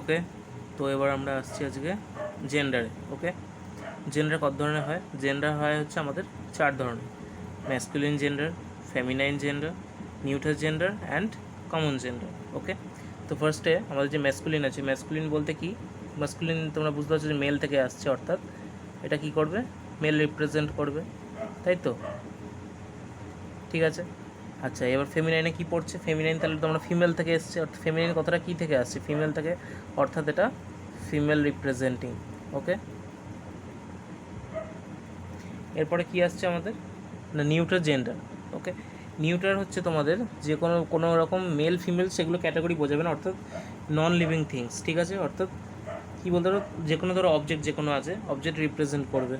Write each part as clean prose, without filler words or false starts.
ওকে। তো এবার আমরা আসছি আজকে জেন্ডারে। ওকে, জেন্ডার কত ধরনের হয়? জেন্ডার হয় হচ্ছে আমাদের 4 ধরনের: masculine gender, feminine gender, neutral gender and common gender. Okay, তো ফার্স্টে আমাদের যে ম্যাসকুলিন আছে, ম্যাসকুলিন বলতে কি? ম্যাসকুলিন তোমরা বুঝতে পারছো যে মেল থেকে আসছে, অর্থাৎ এটা কি করবে? মেল রিপ্রেজেন্ট করবে, তাই তো? ঠিক আছে। আচ্ছা, এবার ফেমিনাইনে কী পড়ছে? ফেমিনাইন তাহলে তোমরা ফিমেল থেকে এসছে, অর্থাৎ ফেমিনাইন কথাটা কী থেকে আসছে? ফিমেল থেকে, অর্থাৎ এটা ফিমেল রিপ্রেজেন্টিং। ওকে, এরপরে কি আসছে আমাদের? না, নিউট্রাল জেন্ডার। ওকে, নিউট্রাল হচ্ছে তোমাদের যে কোনো রকম মেল ফিমেল সেগুলো ক্যাটাগরি বোঝাবে না, অর্থাৎ নন লিভিং থিংস। ঠিক আছে, অর্থাৎ কী বলতে পারো, যে কোনো ধরো অবজেক্ট যে কোনো আছে, অবজেক্ট রিপ্রেজেন্ট করবে,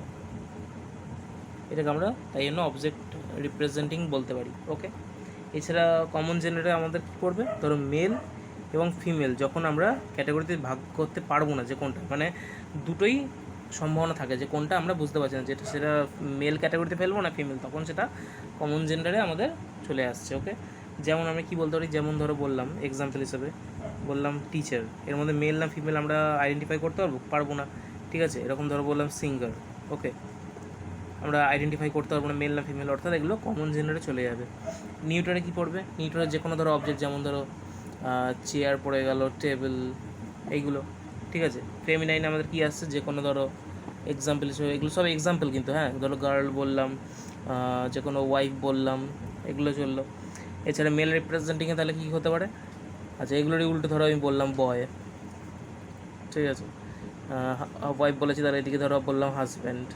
এটাকে আমরা তাই জন্য অবজেক্ট রিপ্রেজেন্টিং বলতে পারি। ওকে, এছাড়া কমন জেন্ডারে আমাদের কী করবে? ধরো মেল এবং ফিমেল যখন আমরা ক্যাটাগরিতে ভাগ করতে পারবো না, যে কোনটা, মানে দুটোই সম্ভাবনা থাকে যে কোনটা আমরা বুঝতে পারছি না, যেটা সেটা মেল ক্যাটাগরিতে ফেলবো না ফিমেল, তখন সেটা কমন জেন্ডারে আমাদের চলে আসছে। ওকে, যেমন আমি কি বলতে পারি, যেমন ধরো বললাম এক্সাম্পল হিসেবে বললাম টিচার, এর মধ্যে মেল না ফিমেল আমরা আইডেন্টিফাই করতে পারবো না। ঠিক আছে, এরকম ধরো বললাম সিঙ্গার। ওকে, আমরা আইডেন্টিফাই করতে পারবো না মেল না ফিমেল, অর্থাৎ এগুলো কমন জেন্ডারে চলে যাবে। নিউট্রালে কী পড়বে? নিউট্রালে যে কোনো ধরো অবজেক্ট, যেমন ধরো চেয়ার পড়ে গেল, টেবিল, এইগুলো। ঠিক আছে, ফেমিনাইন আমাদের কী আসছে? যে কোনো ধরো এক্সাম্পল হিসেবে, এগুলো সব এক্সাম্পল কিন্তু, হ্যাঁ, ধরো গার্ল বললাম, যে কোনো ওয়াইফ বললাম, এগুলো চললো। এছাড়া মেল রিপ্রেজেন্টিংয়ে তাহলে কী হতে পারে? আচ্ছা, এগুলোরই উল্টো ধরো আমি বললাম বয়। ঠিক আছে, ওয়াইফ বলেছি, তাহলে এদিকে ধরো বললাম হাজব্যান্ড।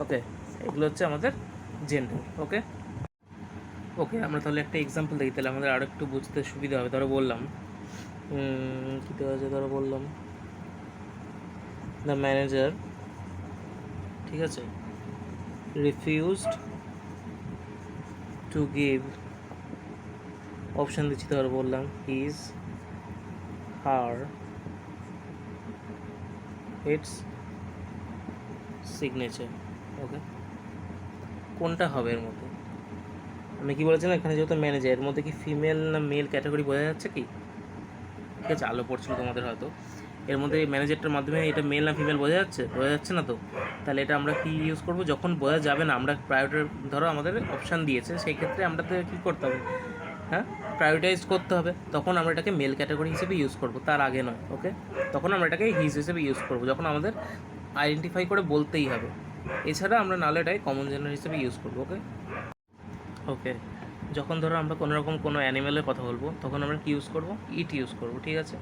ওকে, এগুলো হচ্ছে আমাদের জেন্ডার। ওকে ওকে, আমরা তাহলে একটা এক্সাম্পল দেখি, তাহলে আমাদের আরও একটু বুঝতে সুবিধা হবে। ধরো বললাম কী দেওয়া আছে, ধরো বললাম দ্য ম্যানেজার, ঠিক আছে, রিফিউজড টু গিভ, অপশান দিচ্ছি, ধরো বললাম হিজ, হার, ইটস সিগনেচার। ওকে, কোনটা হবে এর মধ্যে? আমি কি বলেছিলাম, এখানে যেহেতু ম্যানেজার, এর মধ্যে কি ফিমেল না মেল ক্যাটাগরি বোঝা যাচ্ছে কি? ঠিক আছে, আলো পড়ছিল তোমাদের হয়তো, এর মধ্যে ম্যানেজারটার মাধ্যমে এটা মেল না ফিমেল বোঝা যাচ্ছে? বোঝা যাচ্ছে না তো? তাহলে এটা আমরা কি ইউজ করবো? যখন বোঝা যাবে না, আমরা প্রায়োরিটি, ধরো আমাদের অপশান দিয়েছে, সেই ক্ষেত্রে আমরা তো কী করতে হবে? হ্যাঁ, প্রায়োরিটাইজ করতে হবে, তখন আমরা এটাকে মেল ক্যাটাগরি হিসেবে ইউজ করবো, তার আগে নয়। ওকে, তখন আমরা এটাকে হিজ হিসেবে ইউজ করবো, যখন আমাদের আইডেন্টিফাই করে বলতেই হবে। এছাড়া আমরা নাহলে এটাই কমন জেন্ডার হিসেবে ইউজ করবো। ওকে ওকে, যখন ধরো আমরা কোনো রকম কোনো অ্যানিমেলের কথা বলবো, তখন আমরা কী ইউজ করবো? ইট ইউজ করবো। ঠিক আছে,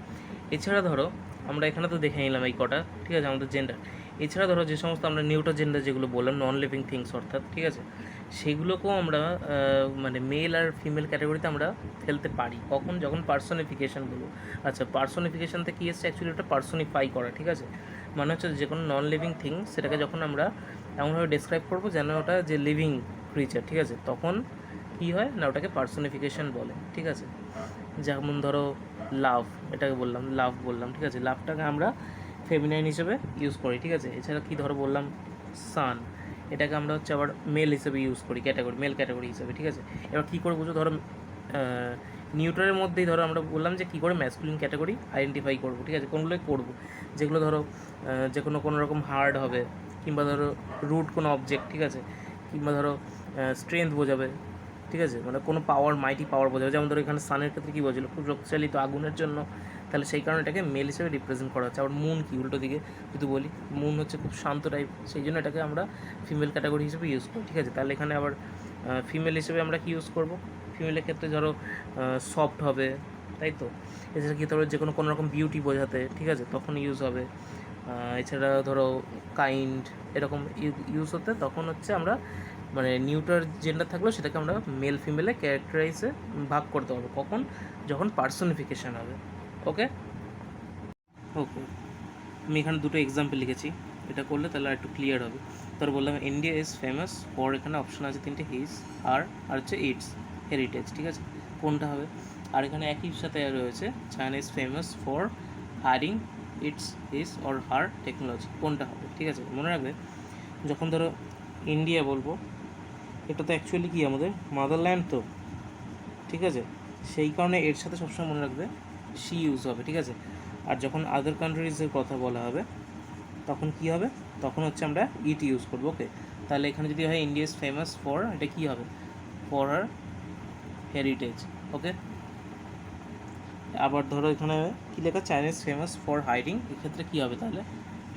এছাড়া ধরো আমরা এখানে তো দেখে নিলাম এই কটা, ঠিক আছে, আমাদের জেন্ডার। এছাড়া ধরো যে সমস্ত আমরা নিউট্রাল জেন্ডার যেগুলো বললাম, নন লিভিং থিংস অর্থাৎ, ঠিক আছে, সেগুলোকেও আমরা মানে মেল আর ফিমেল ক্যাটাগরিতে আমরা ফেলতে পারি। কখন? যখন পার্সোনিফিকেশান বলবো। আচ্ছা, পার্সোনিফিকেশানতে কী এসছে? অ্যাকচুয়ালি ওটা পার্সোনিফাই করা। ঠিক আছে, মানে হচ্ছে যে কোনো নন লিভিং থিং, সেটাকে যখন আমরা এমনভাবে ডেসক্রাইব করবো যেন ওটা যে লিভিং ক্রিচার, ঠিক আছে, তখন কী হয় না, ওটাকে পার্সোনিফিকেশান বলে। ঠিক আছে, যেমন ধরো লাভ, এটাকে বললাম লাভ বললাম, ঠিক আছে, লাভটাকে আমরা ফেমিনাইন হিসেবে ইউজ করি। ঠিক আছে, এছাড়া কী ধরো বললাম সান, এটাকে আমরা হচ্ছে আবার মেল হিসেবে ইউজ করি, ক্যাটাগরি, মেল ক্যাটাগরি হিসেবে। ঠিক আছে, এবার কী করে বুঝো? ধরো নিউট্রালের মধ্যেই ধরো আমরা বললাম যে কী করে ম্যাসকুলিন ক্যাটাগরি আইডেন্টিফাই করবো। ঠিক আছে, কোনগুলোই করবো? যেগুলো ধরো যে কোনো রকম হার্ড হবে, কিংবা ধরো রুট কোনো অবজেক্ট, ঠিক আছে, কিংবা ধরো স্ট্রেংথ বোঝাবে। ঠিক আছে, মানে কোনো পাওয়ার, মাইটি পাওয়ার বোঝাবে। যেমন ধরো এখানে সানের ক্ষেত্রে কী বোঝালো? খুব শক্তিশালী তো আগুনের জন্য, তাহলে সেই কারণে এটাকে মেল হিসেবে রিপ্রেজেন্ট করা হচ্ছে। আবার মুন কি উল্টো দিকে যদি বলি, মুন হচ্ছে খুব শান্ত টাইপ, সেই জন্য এটাকে আমরা ফিমেল ক্যাটাগরি হিসেবে ইউজ করি। ঠিক আছে, তাহলে এখানে আবার ফিমেল হিসেবে আমরা কি ইউজ করব? ফিমেলের ক্ষেত্রে ধরো সফট হবে, তাই তো। এছাড়া কী ধরো যে কোনো রকম বিউটি বোঝাতে, ঠিক আছে, তখন ইউজ হবে। এছাড়া ধরো কাইন্ড, এরকম ইউজ হতে, তখন হচ্ছে আমরা মানে নিউট্রাল জেন্ডার থাকলেও সেটাকে আমরা মেল ফিমেলে ক্যারেক্টারাইজে ভাগ করতে পারবো। কখন? যখন পার্সোনিফিকেশান হবে। ওকে ওকে, আমি এখানে দুটো এক্সাম্পল লিখেছি, এটা করলে তাহলে একটু ক্লিয়ার হবে। তার বললাম ইন্ডিয়া ইজ ফেমাস ফর, এখানে অপশান আছে তিনটে, হিজ, হার আর হচ্ছে ইটস হেরিটেজ। ঠিক আছে, কোনটা হবে? আর এখানে একই সাথে রয়েছে China is famous for herring its his or her technology, কোনটা হবে? ঠিক আছে, মনে রাখবে যখন ধরো ইন্ডিয়া বলবো, এটা তো অ্যাকচুয়ালি কি আমাদের মাদারল্যান্ড তো, ঠিক আছে, সেই কারণে এর সাথে সবসময় মনে রাখবে শি ইউজ হবে। ঠিক আছে, আর যখন আদার কান্ট্রিজের কথা বলা হবে তখন কি হবে, তখন হচ্ছে আমরা ইট ইউজ করবো। ওকে, তাহলে এখানে যদি হয় ইন্ডিয়া ইজ ফেমাস ফর, এটা কী হবে, ফর হার হেরিটেজ। ওকে, আবার ধরো এখানে কী লেখা, China is famous for hiding, এক্ষেত্রে কী হবে তাহলে,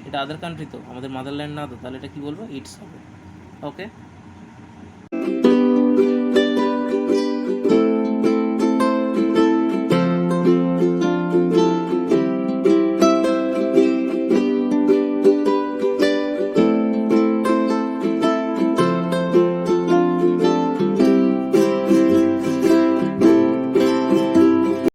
এটা আদার কান্ট্রি তো, আমাদের মাদারল্যান্ড না তো, তাহলে এটা কী বলবো, ইটস হবে। ওকে।